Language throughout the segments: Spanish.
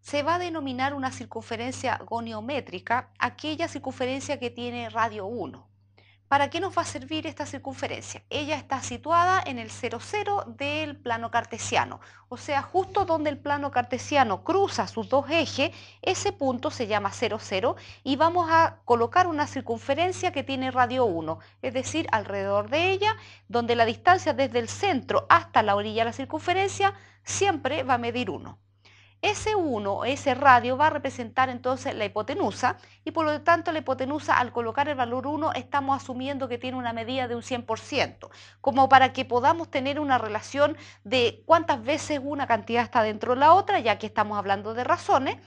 Se va a denominar una circunferencia goniométrica aquella circunferencia que tiene radio 1. ¿Para qué nos va a servir esta circunferencia? Ella está situada en el 0, 0 del plano cartesiano, o sea, justo donde el plano cartesiano cruza sus dos ejes, ese punto se llama 0, 0 y vamos a colocar una circunferencia que tiene radio 1, es decir, alrededor de ella, donde la distancia desde el centro hasta la orilla de la circunferencia siempre va a medir 1. Ese 1, ese radio, va a representar entonces la hipotenusa y por lo tanto la hipotenusa, al colocar el valor 1, estamos asumiendo que tiene una medida de un 100%, como para que podamos tener una relación de cuántas veces una cantidad está dentro de la otra, ya que estamos hablando de razones.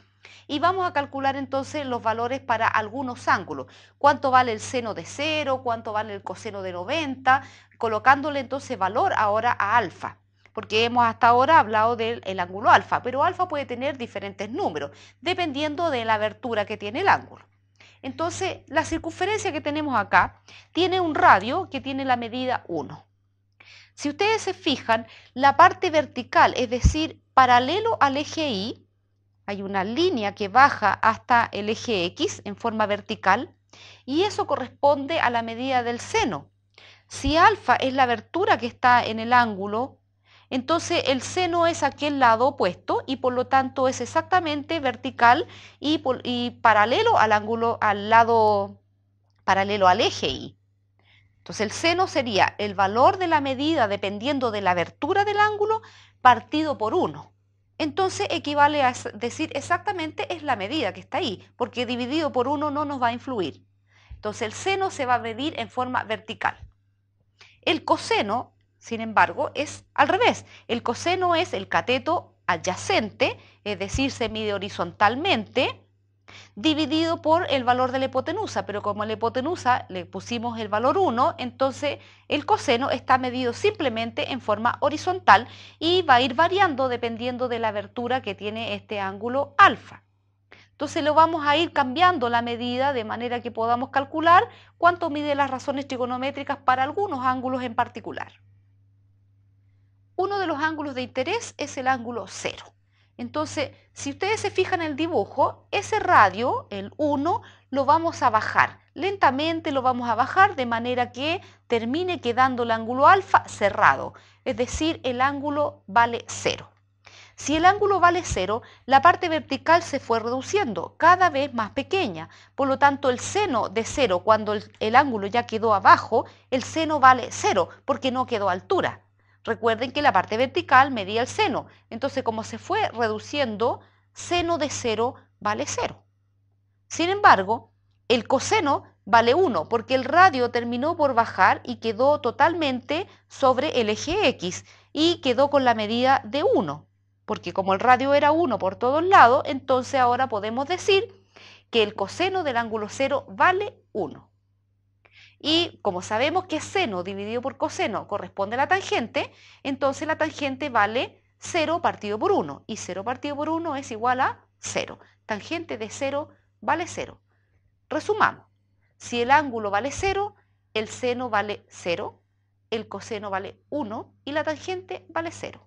Y vamos a calcular entonces los valores para algunos ángulos. ¿Cuánto vale el seno de 0? ¿Cuánto vale el coseno de 90? Colocándole entonces valor ahora a alfa, porque hemos hasta ahora hablado del ángulo alfa, pero alfa puede tener diferentes números, dependiendo de la abertura que tiene el ángulo. Entonces, la circunferencia que tenemos acá tiene un radio que tiene la medida 1. Si ustedes se fijan, la parte vertical, es decir, paralelo al eje Y, hay una línea que baja hasta el eje X en forma vertical, y eso corresponde a la medida del seno. Si alfa es la abertura que está en el ángulo, entonces el seno es aquel lado opuesto y por lo tanto es exactamente vertical y paralelo al ángulo, al lado paralelo al eje Y. Entonces el seno sería el valor de la medida dependiendo de la abertura del ángulo partido por 1. Entonces equivale a decir exactamente es la medida que está ahí, porque dividido por 1 no nos va a influir. Entonces el seno se va a medir en forma vertical. El coseno, sin embargo, es al revés. El coseno es el cateto adyacente, es decir, se mide horizontalmente, dividido por el valor de la hipotenusa, pero como a la hipotenusa le pusimos el valor 1, entonces el coseno está medido simplemente en forma horizontal y va a ir variando dependiendo de la abertura que tiene este ángulo alfa. Entonces lo vamos a ir cambiando la medida de manera que podamos calcular cuánto mide las razones trigonométricas para algunos ángulos en particular. Uno de los ángulos de interés es el ángulo 0. Entonces, si ustedes se fijan en el dibujo, ese radio, el 1, lo vamos a bajar. Lentamente lo vamos a bajar de manera que termine quedando el ángulo alfa cerrado, es decir, el ángulo vale 0. Si el ángulo vale 0, la parte vertical se fue reduciendo, cada vez más pequeña. Por lo tanto, el seno de 0, cuando el ángulo ya quedó abajo, el seno vale 0, porque no quedó a altura. Recuerden que la parte vertical medía el seno. Entonces, como se fue reduciendo, seno de 0 vale 0. Sin embargo, el coseno vale 1, porque el radio terminó por bajar y quedó totalmente sobre el eje X y quedó con la medida de 1. Porque como el radio era 1 por todos lados, entonces ahora podemos decir que el coseno del ángulo 0 vale 1. Y como sabemos que seno dividido por coseno corresponde a la tangente, entonces la tangente vale 0 partido por 1. Y 0 partido por 1 es igual a 0. Tangente de 0 vale 0. Resumamos. Si el ángulo vale 0, el seno vale 0, el coseno vale 1 y la tangente vale 0.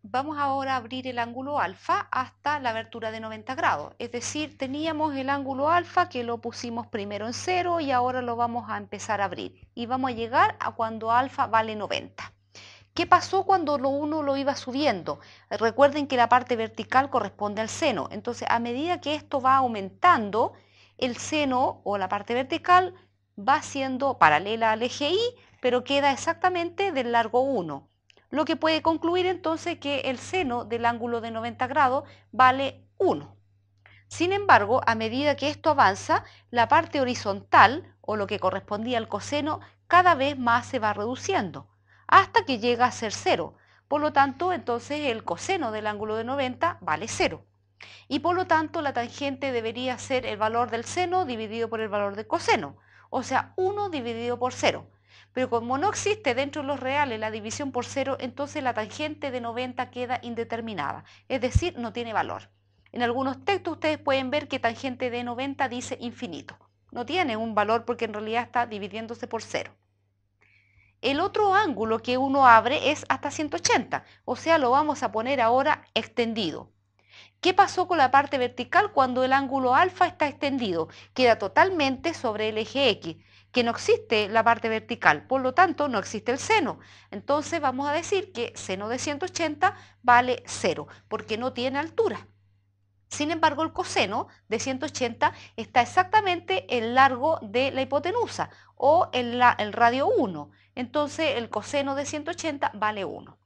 Vamos ahora a abrir el ángulo alfa hasta la abertura de 90 grados. Es decir, teníamos el ángulo alfa que lo pusimos primero en 0 y ahora lo vamos a empezar a abrir. Y vamos a llegar a cuando alfa vale 90. ¿Qué pasó cuando lo 1 lo iba subiendo? Recuerden que la parte vertical corresponde al seno. Entonces, a medida que esto va aumentando, el seno o la parte vertical va siendo paralela al eje Y, pero queda exactamente del largo 1. Lo que puede concluir entonces que el seno del ángulo de 90 grados vale 1. Sin embargo, a medida que esto avanza, la parte horizontal, o lo que correspondía al coseno, cada vez más se va reduciendo, hasta que llega a ser 0. Por lo tanto, entonces el coseno del ángulo de 90 vale 0. Y por lo tanto, la tangente debería ser el valor del seno dividido por el valor del coseno, o sea, 1 dividido por 0. Pero como no existe dentro de los reales la división por 0, entonces la tangente de 90 queda indeterminada, es decir, no tiene valor. En algunos textos ustedes pueden ver que tangente de 90 dice infinito. No tiene un valor porque en realidad está dividiéndose por 0. El otro ángulo que uno abre es hasta 180, o sea, lo vamos a poner ahora extendido. ¿Qué pasó con la parte vertical cuando el ángulo alfa está extendido? Queda totalmente sobre el eje X, que no existe la parte vertical, por lo tanto no existe el seno. Entonces vamos a decir que seno de 180 vale 0, porque no tiene altura. Sin embargo, el coseno de 180 está exactamente el largo de la hipotenusa o el radio 1. Entonces el coseno de 180 vale 1.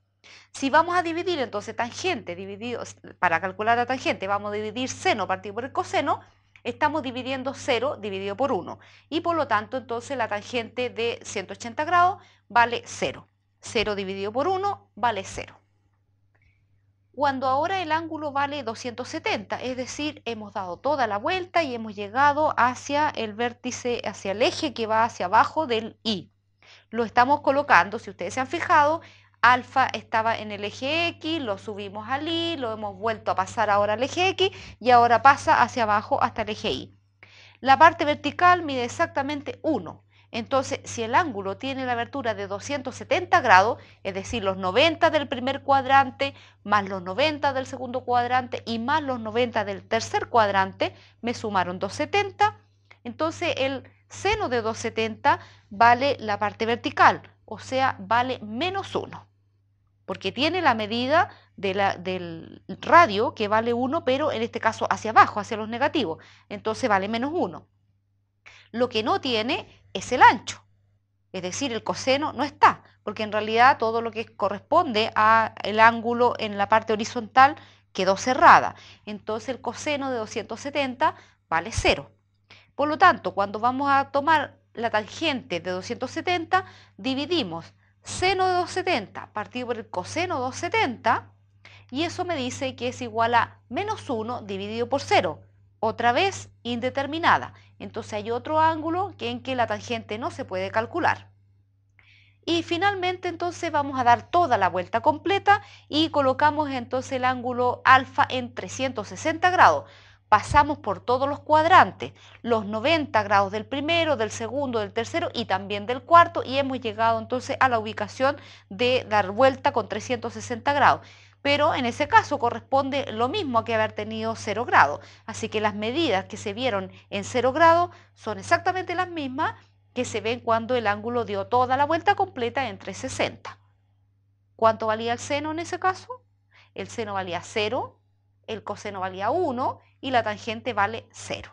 Si vamos a dividir entonces tangente dividido, para calcular la tangente vamos a dividir seno partido por el coseno, estamos dividiendo 0 dividido por 1 y por lo tanto entonces la tangente de 180 grados vale 0. 0 dividido por 1 vale 0. Cuando ahora el ángulo vale 270, es decir, hemos dado toda la vuelta y hemos llegado hacia el vértice, hacia el eje que va hacia abajo del Y. Lo estamos colocando, si ustedes se han fijado, alfa estaba en el eje X, lo subimos al Y, lo hemos vuelto a pasar ahora al eje X y ahora pasa hacia abajo hasta el eje Y. La parte vertical mide exactamente 1. Entonces, si el ángulo tiene la abertura de 270 grados, es decir, los 90 del primer cuadrante, más los 90 del segundo cuadrante y más los 90 del tercer cuadrante, me sumaron 270. Entonces, el seno de 270 vale la parte vertical, o sea, vale menos 1, porque tiene la medida del radio que vale 1, pero en este caso hacia abajo, hacia los negativos, entonces vale menos 1. Lo que no tiene es el ancho, es decir, el coseno no está, porque en realidad todo lo que corresponde al ángulo en la parte horizontal quedó cerrada. Entonces el coseno de 270 vale 0. Por lo tanto, cuando vamos a tomar la tangente de 270, dividimos seno de 270 partido por el coseno de 270 y eso me dice que es igual a menos 1 dividido por 0. Otra vez indeterminada. Entonces hay otro ángulo en que la tangente no se puede calcular. Y finalmente entonces vamos a dar toda la vuelta completa y colocamos entonces el ángulo alfa en 360 grados. Pasamos por todos los cuadrantes, los 90 grados del primero, del segundo, del tercero y también del cuarto y hemos llegado entonces a la ubicación de dar vuelta con 360 grados. Pero en ese caso corresponde lo mismo que haber tenido 0 grados. Así que las medidas que se vieron en 0 grados son exactamente las mismas que se ven cuando el ángulo dio toda la vuelta completa en 360. ¿Cuánto valía el seno en ese caso? El seno valía 0, el coseno valía 1 y la tangente vale 0.